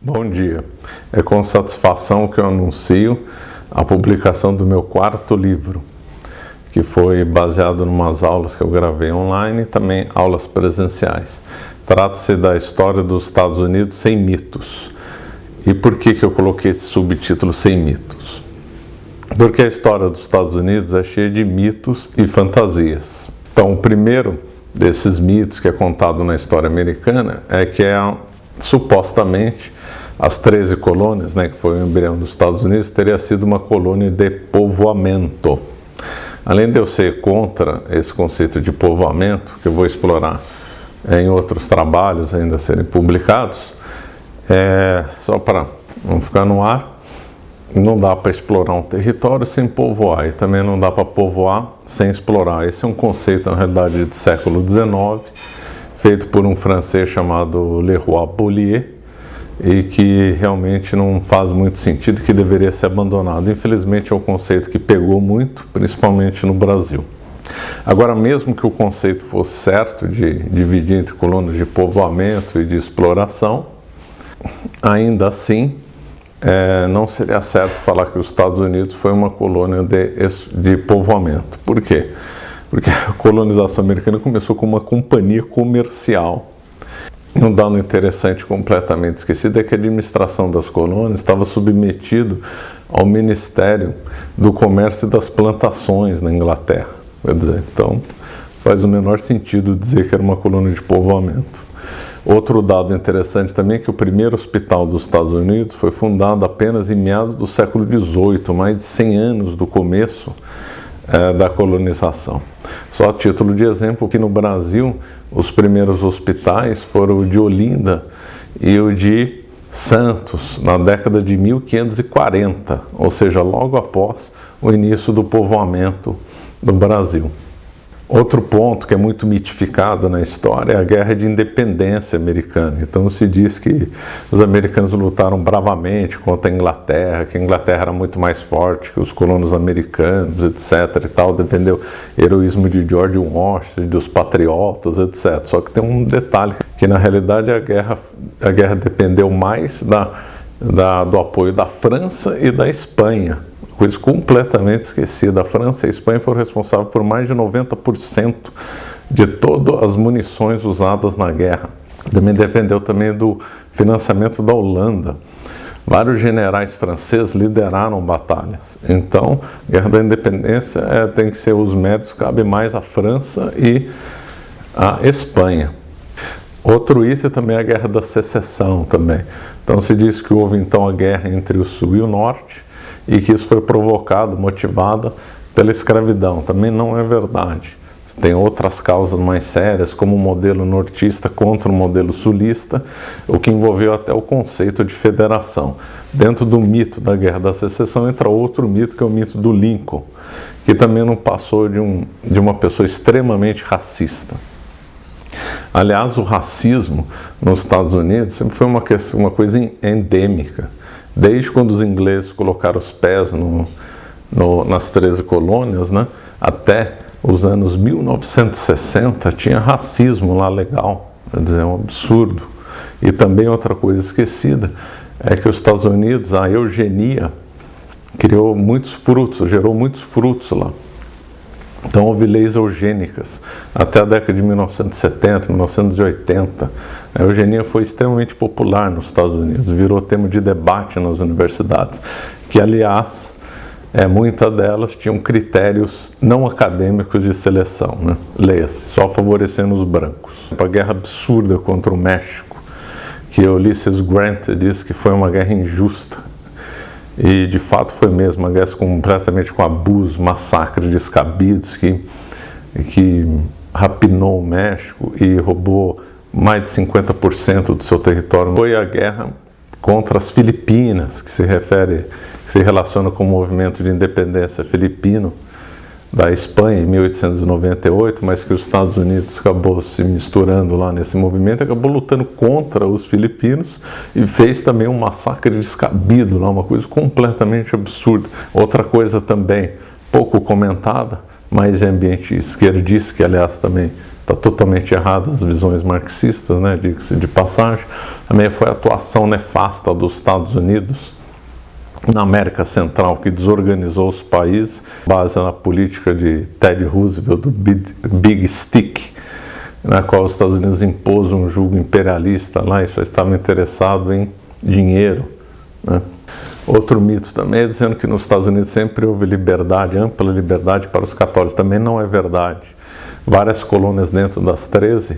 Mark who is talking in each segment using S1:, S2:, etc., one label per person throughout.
S1: Bom dia. É com satisfação que eu anuncio a publicação do meu quarto livro, que foi baseado em umas aulas que eu gravei online e também aulas presenciais. Trata-se da história dos Estados Unidos sem mitos. E por que eu coloquei esse subtítulo Sem Mitos? Porque a história dos Estados Unidos é cheia de mitos e fantasias. Então, o primeiro desses mitos que é contado na história americana é que supostamente as 13 colônias, que foi o embrião dos Estados Unidos, teria sido uma colônia de povoamento. Além de eu ser contra esse conceito de povoamento, que eu vou explorar em outros trabalhos ainda a serem publicados, só para não ficar no ar, não dá para explorar um território sem povoar, e também não dá para povoar sem explorar. Esse é um conceito, na realidade, de século XIX, feito por um francês chamado Leroy Beaulieu, e que realmente não faz muito sentido, que deveria ser abandonado. Infelizmente é um conceito que pegou muito, principalmente no Brasil. Agora, mesmo que o conceito fosse certo de dividir entre colônias de povoamento e de exploração, ainda assim não seria certo falar que os Estados Unidos foi uma colônia de povoamento. Por quê? Porque a colonização americana começou com uma companhia comercial. Um dado interessante, completamente esquecido, é que a administração das colônias estava submetido ao Ministério do Comércio e das Plantações na Inglaterra. Quer dizer, então faz o menor sentido dizer que era uma colônia de povoamento. Outro dado interessante também é que o primeiro hospital dos Estados Unidos foi fundado apenas em meados do século XVIII, mais de 100 anos do começo da colonização. Só a título de exemplo, que no Brasil os primeiros hospitais foram o de Olinda e o de Santos, na década de 1540, ou seja, logo após o início do povoamento do Brasil. Outro ponto que é muito mitificado na história é a Guerra de Independência americana. Então se diz que os americanos lutaram bravamente contra a Inglaterra, que a Inglaterra era muito mais forte que os colonos americanos, etc. e tal, dependeu do heroísmo de George Washington, dos patriotas, etc. Só que tem um detalhe, que na realidade a guerra dependeu mais do apoio da França e da Espanha. Coisa completamente esquecida. A França e a Espanha foram responsáveis por mais de 90% de todas as munições usadas na guerra. Também dependeu do financiamento da Holanda. Vários generais franceses lideraram batalhas. Então, a Guerra da Independência tem que ser os méritos, cabe mais à França e à Espanha. Outro item também é a Guerra da Secessão também. Então se diz que houve então a guerra entre o Sul e o Norte, e que isso foi motivado pela escravidão. Também não é verdade. Tem outras causas mais sérias, como o modelo nortista contra o modelo sulista, o que envolveu até o conceito de federação. Dentro do mito da Guerra da Secessão entra outro mito, que é o mito do Lincoln, que também não passou de uma pessoa extremamente racista. Aliás, o racismo nos Estados Unidos sempre foi uma coisa endêmica. Desde quando os ingleses colocaram os pés nas 13 colônias, até os anos 1960, tinha racismo lá legal. Quer dizer, é um absurdo. E também outra coisa esquecida é que os Estados Unidos, a eugenia, gerou muitos frutos lá. Então houve leis eugênicas até a década de 1970, 1980. A eugenia foi extremamente popular nos Estados Unidos, virou tema de debate nas universidades, que aliás, muitas delas tinham critérios não acadêmicos de seleção, leia-se, só favorecendo os brancos. A guerra absurda contra o México, que Ulysses Grant disse que foi uma guerra injusta. E de fato foi mesmo uma guerra completamente com abuso, massacre descabidos, que rapinou o México e roubou mais de 50% do seu território. Foi a guerra contra as Filipinas, que se relaciona com o movimento de independência filipino da Espanha em 1898, mas que os Estados Unidos acabou se misturando lá nesse movimento, acabou lutando contra os filipinos e fez também um massacre descabido lá, uma coisa completamente absurda. Outra coisa também pouco comentada, mas em ambiente esquerdista, que aliás também está totalmente errada as visões marxistas, né, diga-se de passagem. Também foi a atuação nefasta dos Estados Unidos na América Central, que desorganizou os países, base na política de Teddy Roosevelt, do Big Stick, na qual os Estados Unidos impôs um jugo imperialista lá e só estava interessado em dinheiro, né? Outro mito também é dizendo que nos Estados Unidos sempre houve liberdade, ampla liberdade para os católicos. Também não é verdade. Várias colônias dentro das 13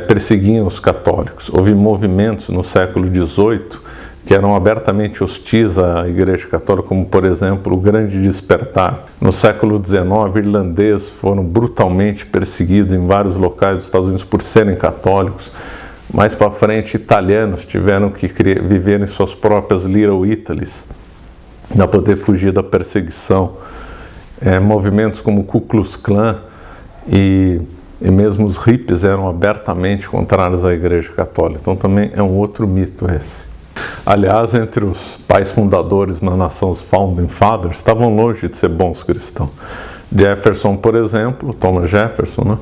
S1: perseguiam os católicos. Houve movimentos no século XVIII que eram abertamente hostis à Igreja Católica, como, por exemplo, o Grande Despertar. No século XIX, irlandeses foram brutalmente perseguidos em vários locais dos Estados Unidos por serem católicos. Mais para frente, italianos tiveram que viver em suas próprias Little Italies para poder fugir da perseguição. Movimentos como o Ku Klux Klan e mesmo os hippies eram abertamente contrários à Igreja Católica. Então também é um outro mito esse. Aliás, entre os pais fundadores na nação, os Founding Fathers, estavam longe de ser bons cristãos. Jefferson, por exemplo, Thomas Jefferson, né,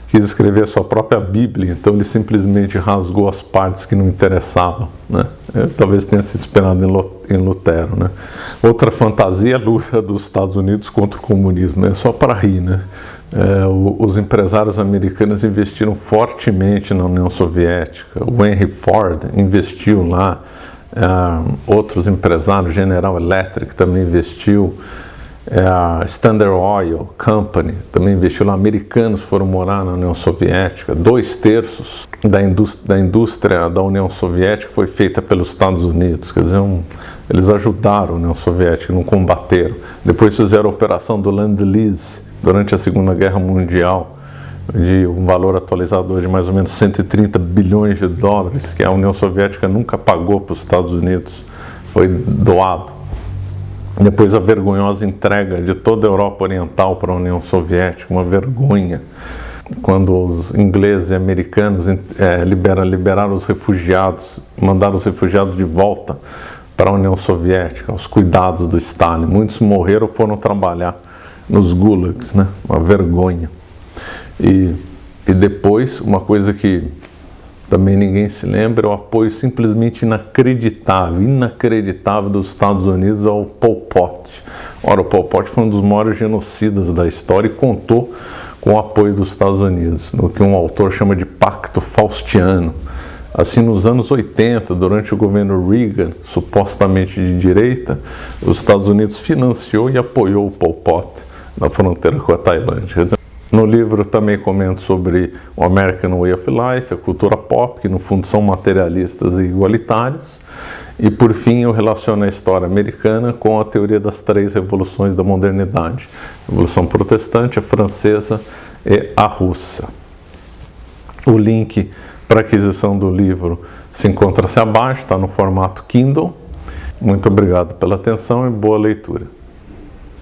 S1: quis escrever a sua própria Bíblia, então ele simplesmente rasgou as partes que não interessavam, né? Talvez tenha se inspirado em Lutero, né? Outra fantasia é a luta dos Estados Unidos contra o comunismo, é só para rir, né? Os empresários americanos investiram fortemente na União Soviética. O Henry Ford investiu lá, outros empresários, General Electric também investiu, a Standard Oil Company também investiu lá. Americanos foram morar na União Soviética. 2/3 da indústria da União Soviética foi feita pelos Estados Unidos. Quer dizer, eles ajudaram a União Soviética, não combateram. Depois fizeram a operação do Lend-Lease durante a Segunda Guerra Mundial, de um valor atualizado hoje de mais ou menos 130 bilhões de dólares, que a União Soviética nunca pagou para os Estados Unidos, foi doado. Depois a vergonhosa entrega de toda a Europa Oriental para a União Soviética, uma vergonha, quando os ingleses e americanos liberaram os refugiados, mandaram os refugiados de volta para a União Soviética, aos cuidados do Stalin. Muitos morreram ou foram trabalhar nos gulags, né? Uma vergonha. E depois, uma coisa que também ninguém se lembra, é o apoio simplesmente inacreditável dos Estados Unidos ao Pol Pot. Ora, o Pol Pot foi um dos maiores genocidas da história e contou com o apoio dos Estados Unidos, no que um autor chama de Pacto Faustiano. Assim, nos anos 80, durante o governo Reagan, supostamente de direita, os Estados Unidos financiou e apoiou o Pol Pot na fronteira com a Tailândia. No livro também comento sobre o American Way of Life, a cultura pop, que no fundo são materialistas e igualitários. E por fim eu relaciono a história americana com a teoria das 3 revoluções da modernidade: a Revolução Protestante, a Francesa e a Russa. O link para aquisição do livro se encontra-se abaixo, está no formato Kindle. Muito obrigado pela atenção e boa leitura.